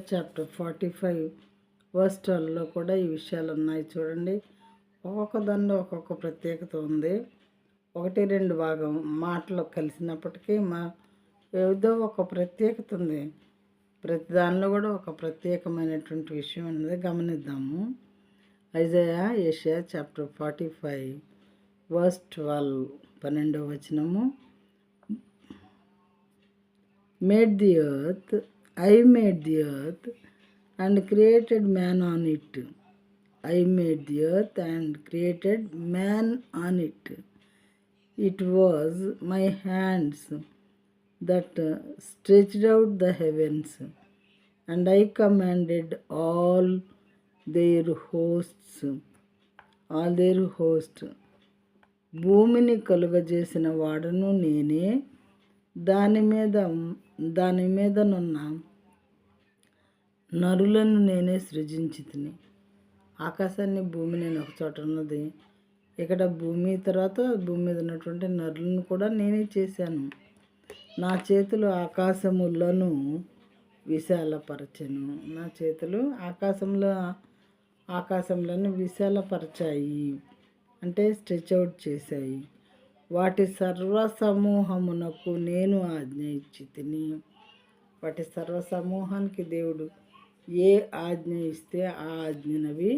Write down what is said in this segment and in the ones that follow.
Chapter 45 verse 12లో కూడా ఈ విషయాలు ఉన్నాయి. చూడండి, ఒక్కొక్క దానిలో ఒక్కొక్క ప్రత్యేకత ఉంది. 1-2 భాగం మాటలు కలిసినప్పటికీ ఏదో ఒక ప్రత్యేకత ఉంది. ప్రతి దానిలో కూడా ఒక ప్రత్యేకమైనటువంటి విషయం అనేది గమనిద్దాము. యెషయా చాప్టర్ 45 వర్స్ 12 12వ వచనము. Made the earth, I made the earth and created man on it. I made the earth and created man on it. It was my hands that stretched out the heavens, and I commanded all their hosts. భూమిని కలుగజేసిన వాడను నేనే, దాని మీదనున్న నరులను నేనే సృజించితిని. ఆకాశాన్ని భూమి నేను ఒక చోట ఉన్నది. ఇక్కడ భూమి తర్వాత భూమి మీద ఉన్నటువంటి నరులను కూడా నేనే చేశాను. నా చేతులు ఆకాశములను విశాలపరచెను. నా చేతులు ఆకాశంలను విశాలపరచాయి, అంటే స్ట్రెచ్ అవుట్ చేశాయి. వాటి సర్వసమూహమునకు నేను ఆజ్ఞ ఇచ్చి తిని. వాటి సర్వసమూహానికి దేవుడు ఏ ఆజ్ఞ ఇస్తే ఆ ఆజ్ఞనవి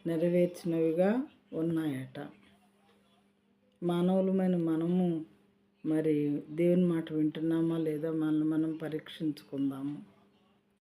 నెరవేర్చినవిగా ఉన్నాయట. మానవులమైన మనము మరి దేవుని మాట వింటున్నామా లేదా మనల్ని మనం పరీక్షించుకుందాము.